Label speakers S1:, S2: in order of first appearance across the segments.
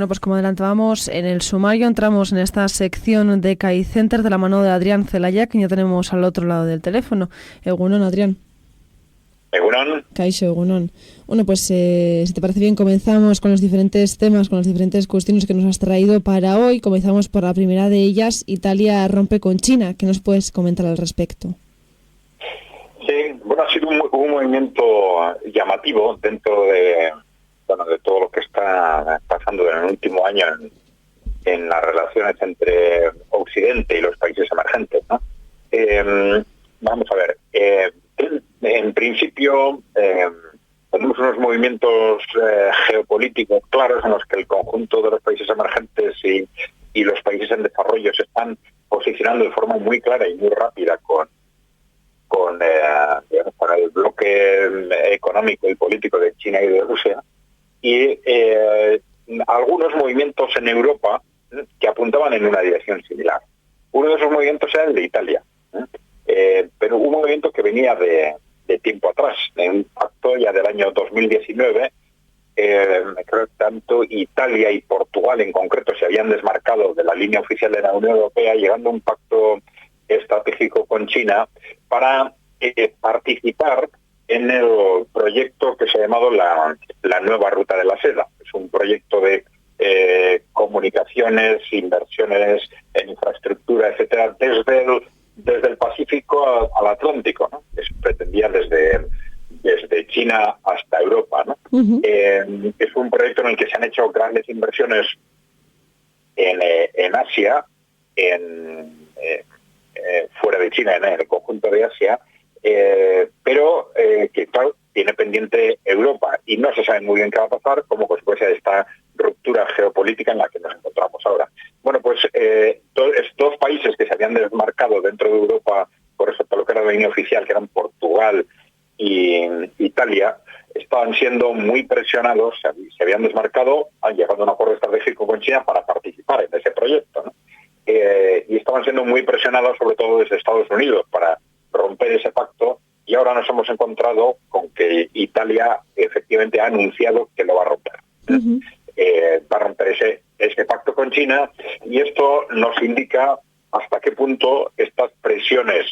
S1: Bueno, pues como adelantábamos en el sumario, entramos en esta sección de CAI Center de la mano de Adrián Zelaya, que ya tenemos al otro lado del teléfono. Egunon, Adrián.
S2: Egunon.
S1: Kaixo, Egunon. Bueno, pues si te parece bien, comenzamos con los diferentes temas, con las diferentes cuestiones que nos has traído para hoy. Comenzamos por la primera de ellas, Italia rompe con China. ¿Qué nos puedes comentar al respecto?
S2: Sí, bueno, ha sido un movimiento llamativo dentro de todo lo que está pasando en el último año en las relaciones entre Occidente y los países emergentes, ¿no? Vamos a ver, en principio tenemos unos movimientos geopolíticos claros en los que el conjunto de los países emergentes y los países en desarrollo se están posicionando de forma muy clara y muy rápida con el bloque económico y político de China y de Rusia, y algunos movimientos en Europa que apuntaban en una dirección similar. Uno de esos movimientos era el de Italia, pero un movimiento que venía de tiempo atrás, de un pacto ya del año 2019. Creo que tanto Italia y Portugal en concreto se habían desmarcado de la línea oficial de la Unión Europea, llegando a un pacto estratégico con China para participar en el proyecto que se ha llamado la nueva ruta de la seda. Es un proyecto de comunicaciones, inversiones en infraestructura, etcétera, desde el Pacífico al Atlántico, ¿no? Se pretendía desde China hasta Europa, ¿no?
S1: Uh-huh.
S2: Es un proyecto en el que se han hecho grandes inversiones en Asia, fuera de China, en el conjunto de Asia, pero que claro, tiene pendiente Europa y no se sabe muy bien qué va a pasar como consecuencia de esta ruptura geopolítica en la que nos encontramos ahora. Bueno, pues dos países que se habían desmarcado dentro de Europa con respecto a lo que era la línea oficial, que eran Portugal y Italia, estaban siendo muy presionados, se habían desmarcado, han llegado a un acuerdo estratégico con China para participar en ese proyecto, ¿no? Y estaban siendo muy presionados sobre todo desde Estados Unidos para romper ese pacto, y ahora nos hemos encontrado con que Italia efectivamente ha anunciado que lo va a romper.
S1: Uh-huh.
S2: Va a romper ese pacto con China, y esto nos indica hasta qué punto estas presiones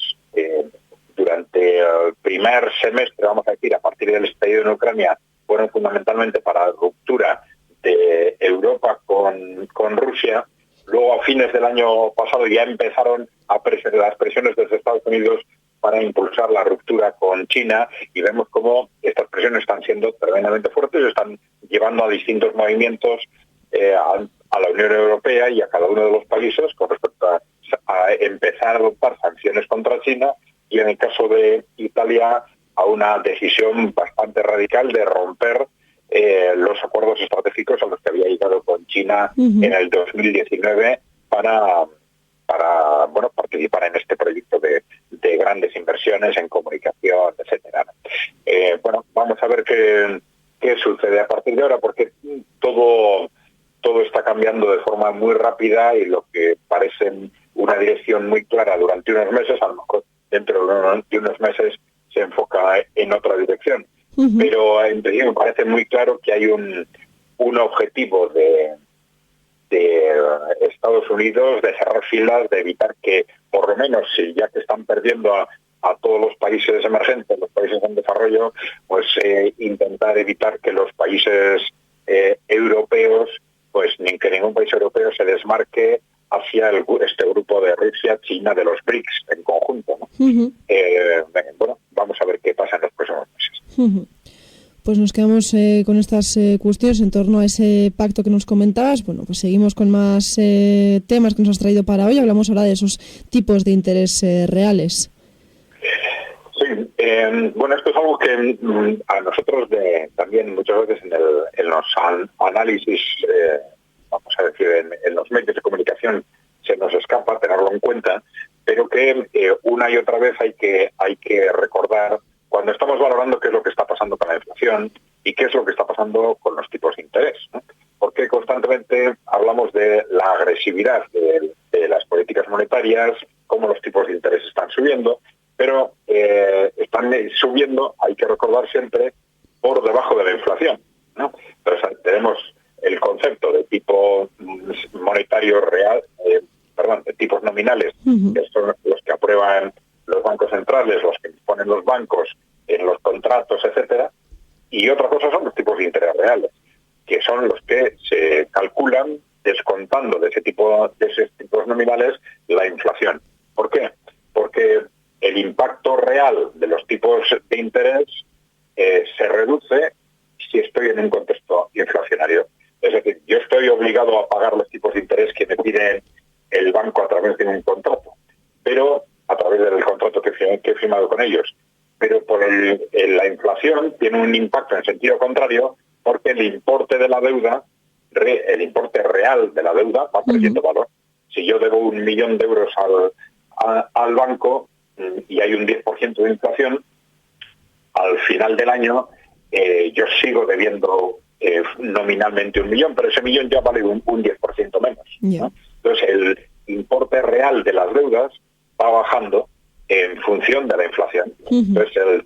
S2: durante el primer semestre, vamos a decir, a partir del estallido en Ucrania, fueron fundamentalmente para la ruptura de Europa con Rusia. Luego, a fines del año pasado, ya empezaron las presiones desde Estados Unidos para impulsar la ruptura con China, y vemos cómo estas presiones están siendo tremendamente fuertes, están llevando a distintos movimientos a la Unión Europea y a cada uno de los países con respecto a empezar a adoptar sanciones contra China, y en el caso de Italia a una decisión bastante radical de romper los acuerdos estratégicos a los que había llegado con China
S1: Uh-huh.
S2: en el 2019 para participar en este proyecto de grandes inversiones en comunicación, etcétera. Vamos a ver qué sucede a partir de ahora, porque todo está cambiando de forma muy rápida, y lo que parece una dirección muy clara durante unos meses, a lo mejor dentro de unos meses se enfoca en otra dirección.
S1: Uh-huh.
S2: Pero en principio me parece muy claro que hay un objetivo de Estados Unidos de cerrar filas, de evitar que, por lo menos, si ya que están perdiendo a todos los países emergentes, los países en desarrollo, pues intentar evitar que los países europeos, pues que ningún país europeo se desmarque hacia este grupo de Rusia, China, de los BRICS en conjunto, ¿no?
S1: Uh-huh.
S2: Vamos a ver qué pasa en los próximos meses.
S1: Uh-huh. Pues nos quedamos con estas cuestiones en torno a ese pacto que nos comentabas. Bueno, pues seguimos con más temas que nos has traído para hoy. Hablamos ahora de esos tipos de interés reales.
S2: Sí, esto es algo que a nosotros también muchas veces en los análisis, vamos a decir, en los medios de comunicación se nos escapa tenerlo en cuenta, pero que una y otra vez hay que recordar cuando estamos valorando qué es lo que está pasando con la inflación y qué es lo que está pasando con los tipos de interés, ¿no? Porque constantemente hablamos de la agresividad de las políticas monetarias, cómo los tipos de interés están subiendo, pero están subiendo, hay que recordar siempre, por debajo de la inflación, ¿no? Entonces tenemos el concepto de tipo salarios de tipos nominales, que son los que aprueban los bancos centrales, los que ponen los bancos en los contratos, etcétera, y otra cosa son los tipos de interés reales, que son los que se calculan descontando de esos tipos nominales la inflación. ¿Por qué? Porque el impacto real de los tipos de interés se reduce si estoy en un contexto inflacionario. Es decir, yo estoy obligado a pagar los tipos de interés que me pide el banco a través de un contrato, pero a través del contrato que he firmado con ellos. Pero por la inflación tiene un impacto en sentido contrario, porque el importe de la deuda, el importe real de la deuda va perdiendo valor. Si yo debo 1 millón de euros al banco y hay un 10% de inflación, al final del año yo sigo debiendo nominalmente 1 millón, pero ese millón ya vale un 10% menos, ¿no? Entonces el importe real de las deudas va bajando en función de la inflación. Entonces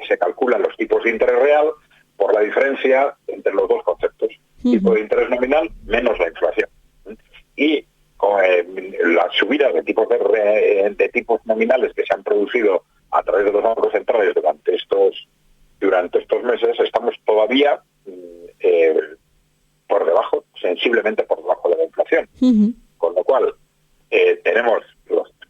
S2: se calculan los tipos de interés real por la diferencia entre los dos conceptos. Tipo de interés nominal menos la inflación. Y con la subida de tipos nominales que se han producido a través de los bancos centrales durante estos meses, estamos todavía por debajo, sensiblemente por debajo de la inflación. Con lo cual, tenemos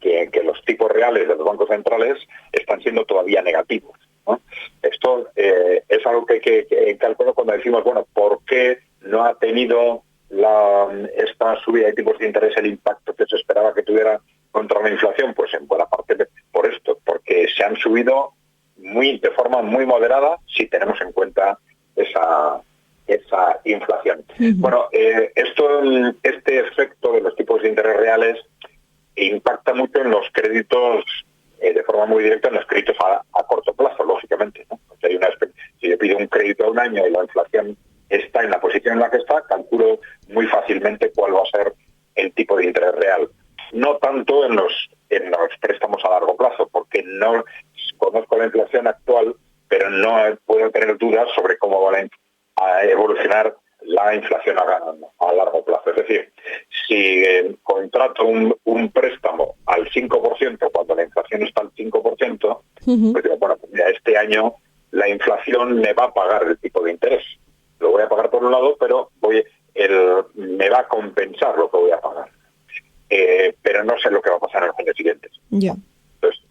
S2: que los tipos reales de los bancos centrales están siendo todavía negativos, ¿no? Esto es algo que hay que calcular cuando decimos, bueno, ¿por qué no ha tenido esta subida de tipos de interés el impacto que se esperaba que tuviera contra la inflación? Pues en buena parte por esto, porque se han subido de forma muy moderada si tenemos en cuenta esa inflación. Bueno, este efecto de los tipos de interés reales impacta mucho en los créditos, de forma muy directa en los créditos a corto plazo, lógicamente, ¿no? Porque si yo pido un crédito a un año y la inflación está en la posición en la que está, calculo muy fácilmente cuál va a ser el tipo de interés real. No tanto en los préstamos a largo plazo, porque no conozco la inflación actual, pero no puedo tener dudas sobre cómo va a evolucionar la inflación a largo plazo. Es decir, si contrato un préstamo al 5% cuando la inflación está al 5%, pues digo, bueno, pues mira, este año la inflación me va a pagar el tipo de interés. Lo voy a pagar por un lado, pero me va a compensar lo que voy a pagar. Pero no sé lo que va a pasar en los años siguientes.
S1: Yeah.
S2: Entonces,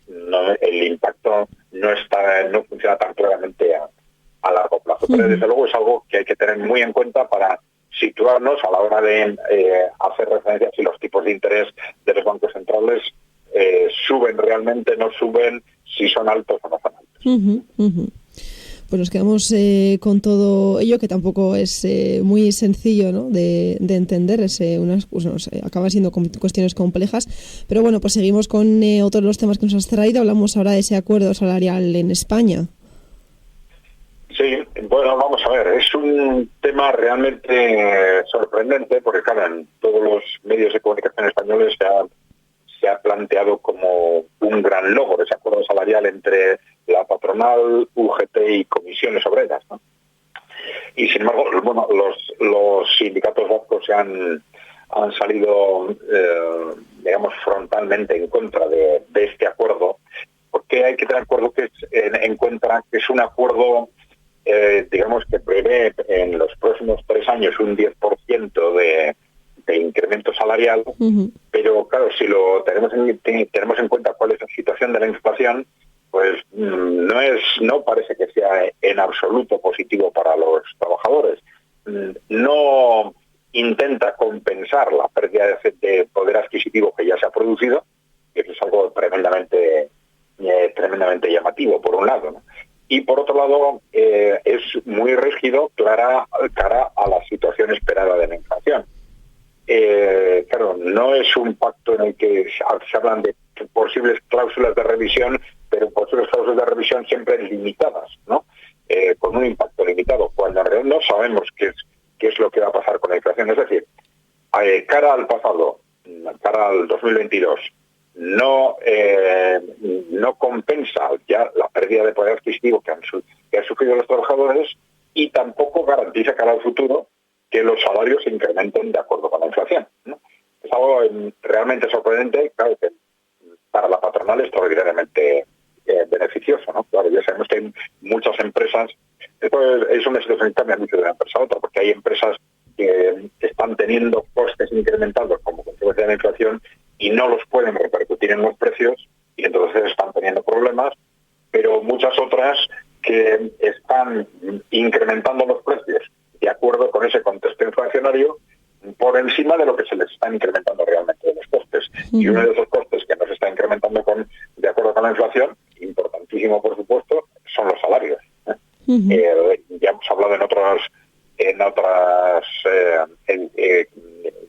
S2: el impacto no funciona tan claramente a largo plazo. Pero desde luego es algo que hay que tener muy en cuenta para situarnos a la hora de hacer referencia si los tipos de interés de los bancos centrales suben realmente, no suben, si son altos o no son altos.
S1: Pues nos quedamos con todo ello, que tampoco es muy sencillo, ¿no?, de entender. Acaban siendo cuestiones complejas. Pero bueno, pues seguimos con otros de los temas que nos has traído. Hablamos ahora de ese acuerdo salarial en España.
S2: Sí, bueno, vamos a ver. Es un tema realmente sorprendente porque, claro, en todos los medios de comunicación españoles se ha planteado como un gran logro ese acuerdo salarial entre la patronal, UGT y comisiones obreras, ¿no? Y sin embargo, bueno, los sindicatos vascos han salido, digamos, frontalmente en contra de este acuerdo, porque hay que tener en cuenta que es un acuerdo, digamos, que prevé en los próximos 3 años un 10% de incremento salarial, pero claro, si lo tenemos en cuenta cuál es la situación de la inflación, pues no parece que sea en absoluto positivo para los trabajadores. No intenta compensar la pérdida de poder adquisitivo que ya se ha producido, que eso es algo tremendamente llamativo, por un lado, ¿no? Y por otro lado, es muy rígido cara a la situación esperada de la inflación. Claro, no es un pacto en el que se hablan de posibles cláusulas de revisión, pero posibles cláusulas de revisión siempre limitadas, ¿no? Con un impacto limitado, cuando en realidad no sabemos qué es lo que va a pasar con la inflación. Es decir, cara al pasado, cara al 2022, no compensa ya la pérdida de poder adquisitivo que han sufrido los trabajadores, y tampoco garantiza cara al futuro que los salarios se incrementen de acuerdo con la inflación, ¿no? realmente sorprendente, claro que para la patronal es extraordinariamente beneficioso, ¿no? Claro, ya sabemos que hay muchas empresas, esto es una situación que cambia mucho de una empresa a otra, porque hay empresas que están teniendo costes incrementados como consecuencia de la inflación y no los pueden repercutir en los precios y entonces están teniendo problemas, pero muchas otras que están incrementando los precios de acuerdo con ese contexto inflacionario por encima de lo que se les están incrementando realmente de los costes. Y uno de esos costes que nos está incrementando de acuerdo con la inflación, importantísimo por supuesto, son los salarios. Ya hemos hablado en otros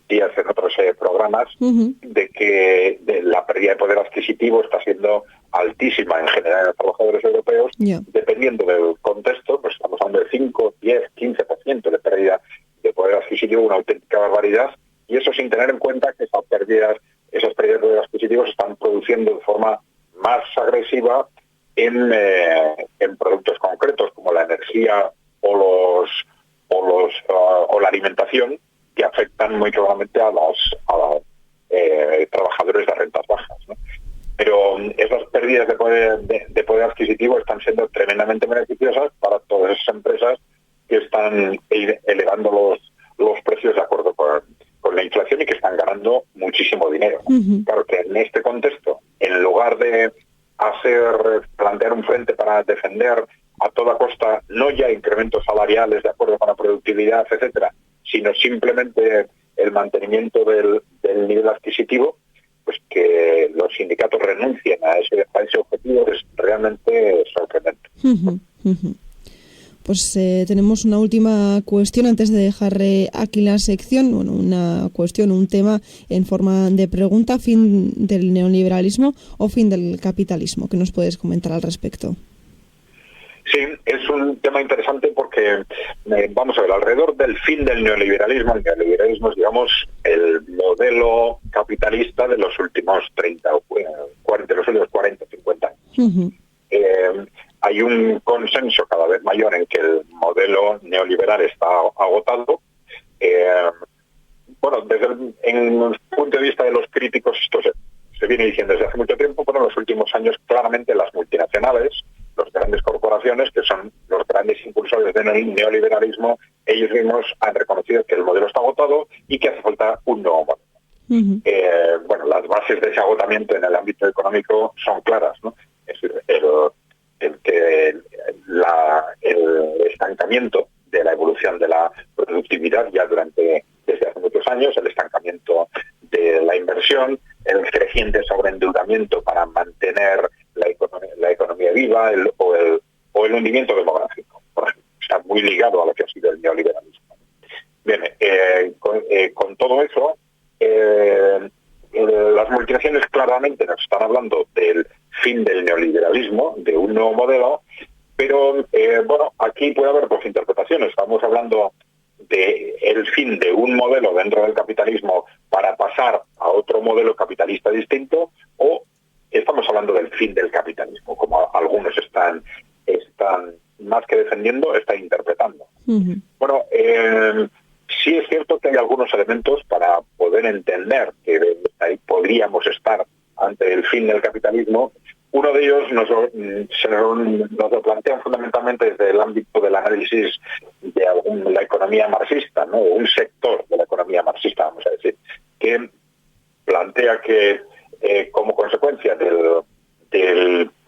S2: días, en otros programas, de que la pérdida de poder adquisitivo está siendo altísima en general en los trabajadores europeos, dependiendo del contexto, pues estamos hablando de 5, 10, 15% de pérdida de poder adquisitivo, una auténtica barbaridad, y eso sin tener en cuenta que esas pérdidas de poder adquisitivo se están produciendo de forma más agresiva en productos concretos como la energía o la alimentación, que afectan muy claramente a los trabajadores de rentas bajas, ¿no? Pero esas pérdidas de poder adquisitivo están siendo tremendamente beneficiosas para todas esas empresas que están elevando los precios de acuerdo con la inflación y que están ganando muchísimo dinero. Claro que en este contexto, en lugar de plantear un frente para defender a toda costa no ya incrementos salariales de acuerdo con la productividad, etcétera, sino simplemente el mantenimiento del nivel adquisitivo, pues que los sindicatos renuncien a ese objetivo es realmente sorprendente.
S1: Pues tenemos una última cuestión antes de dejar aquí la sección. Bueno, una cuestión, un tema en forma de pregunta: ¿fin del neoliberalismo o fin del capitalismo? ¿Qué nos puedes comentar al respecto?
S2: Sí, es un tema interesante porque, vamos a ver, alrededor del fin del neoliberalismo, el neoliberalismo es, digamos, el modelo capitalista de los últimos 40, 50 años. Hay un consenso cada vez mayor en que el modelo neoliberal está agotado. Bueno, en el punto de vista de los críticos, esto se viene diciendo desde hace mucho tiempo, pero en los últimos años claramente las multinacionales, las grandes corporaciones, que son los grandes impulsores del neoliberalismo, ellos mismos han reconocido que el modelo está agotado y que hace falta un nuevo modelo. Bueno, las bases de ese agotamiento en el ámbito económico son claras, ¿no? Es decir, el estancamiento de la evolución de la productividad ya desde hace muchos años, el estancamiento de la inversión, el creciente sobreendeudamiento para mantener la economía viva o el hundimiento demográfico, por ejemplo. Está muy ligado a lo que ha sido el neoliberalismo. Bien, con todo eso, las multinacionales claramente nos están hablando del fin del neoliberalismo, de un nuevo modelo, pero bueno, aquí puede haber dos interpretaciones. Estamos hablando del fin de un modelo dentro del capitalismo para pasar a otro modelo capitalista distinto, o estamos hablando del fin del capitalismo, como algunos están más que defendiendo, están interpretando. Bueno, sí es cierto que hay algunos elementos para poder entender que ahí podríamos estar ante el fin del capitalismo. Uno de ellos nos lo plantean fundamentalmente desde el ámbito del análisis de la economía marxista, ¿no? Un sector de la economía marxista, vamos a decir, que plantea que como consecuencia de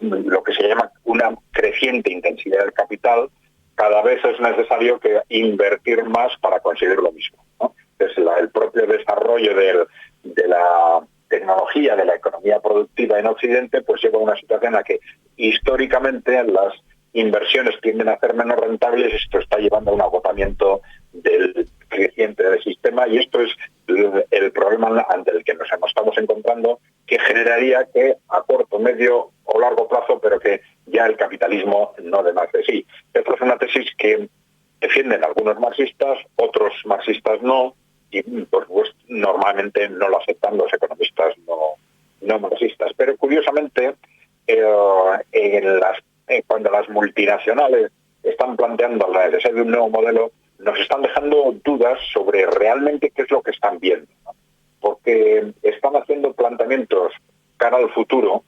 S2: lo que se llama una creciente intensidad del capital, cada vez es necesario invertir más para conseguir lo mismo, ¿no? Entonces, el propio desarrollo de la tecnología, de la economía productiva en Occidente, pues lleva a una situación en la que históricamente las inversiones tienden a ser menos rentables. Esto está llevando a un agotamiento del creciente del sistema, y esto es el problema ante el que nos estamos encontrando, que generaría que a corto, medio o largo plazo, pero que ya el capitalismo no dé más de sí. Esta es una tesis que defienden algunos marxistas, otros marxistas no, y pues normalmente no lo aceptan los economistas no marxistas. Pero curiosamente, cuando las multinacionales están planteando la necesidad de un nuevo modelo, nos están dejando dudas sobre realmente qué es lo que están viendo, ¿no? porque están haciendo planteamientos cara al futuro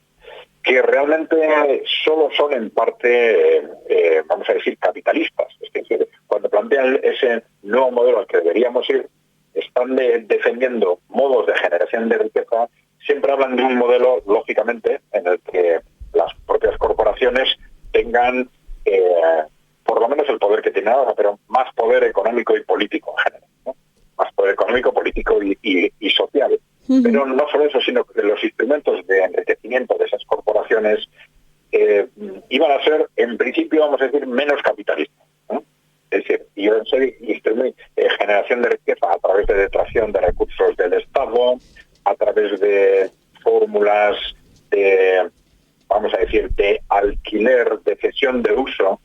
S2: que realmente solo son en parte, vamos a decir, capitalistas. Es decir, cuando plantean ese nuevo modelo al que deberíamos ir, están defendiendo modos de generación de riqueza, siempre hablan de un modelo, lógicamente, en el que las propias corporaciones tengan, por lo menos el poder que tienen ahora, pero más poder económico y político en general, ¿no? Más poder económico, político y social. Pero no solo eso, sino que los instrumentos de enriquecimiento de esas corporaciones iban a ser, en principio, vamos a decir, menos capitalistas, ¿no? Es decir, iban a ser generación de riqueza a través de detracción de recursos del Estado, a través de fórmulas de, vamos a decir, de alquiler, de cesión de uso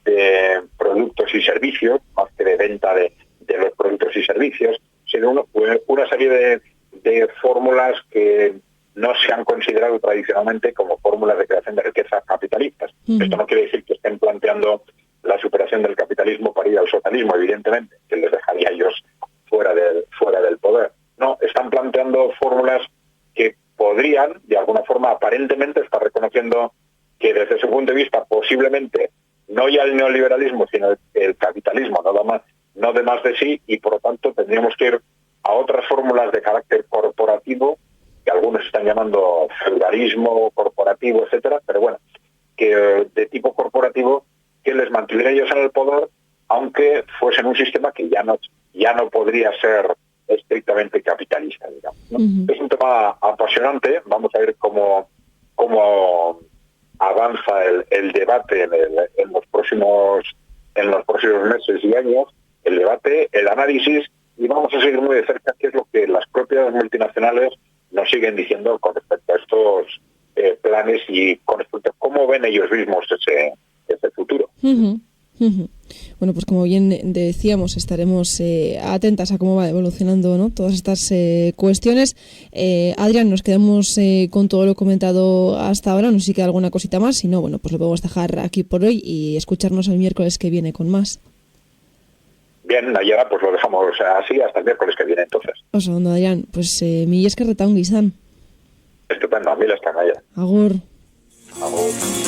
S2: de productos y servicios, más que de venta de los productos y servicios, sino una serie de fórmulas que no se han considerado tradicionalmente como fórmulas de creación de riqueza capitalistas. Esto no quiere decir que estén planteando la superación del capitalismo para ir al socialismo, evidentemente, que les dejaría a ellos fuera del poder. No, están planteando fórmulas que podrían, de alguna forma, aparentemente estar reconociendo que desde su punto de vista, posiblemente, no ya el neoliberalismo, sino el capitalismo no de más de sí, y por lo tanto tendríamos que ir a otras fórmulas de carácter corporativo, que algunos están llamando feudalismo corporativo, etcétera, pero bueno, que de tipo corporativo, que les mantuviera ellos en el poder, aunque fuesen un sistema que ya no podría ser estrictamente capitalista, digamos, ¿no? Es un tema apasionante. Vamos a ver cómo avanza el debate en los próximos meses y años, el debate, el análisis, y vamos a seguir muy de cerca qué es lo que las propias multinacionales nos siguen diciendo con respecto a estos planes y con respecto a cómo ven ellos mismos ese futuro.
S1: Bueno, pues como bien decíamos, estaremos atentas a cómo va evolucionando, ¿no?, todas estas cuestiones. Adrián, nos quedamos con todo lo comentado hasta ahora. No sé si queda alguna cosita más. Si no, bueno, pues lo podemos dejar aquí por hoy y escucharnos el miércoles que viene con más.
S2: Bien, Nayara, pues lo dejamos así hasta el miércoles que viene, entonces.
S1: Oso, ondo, Adrián, pues mi esker retaungi izan.
S2: Estupendo, a mí la está Nayara.
S1: Agur.
S2: Agur.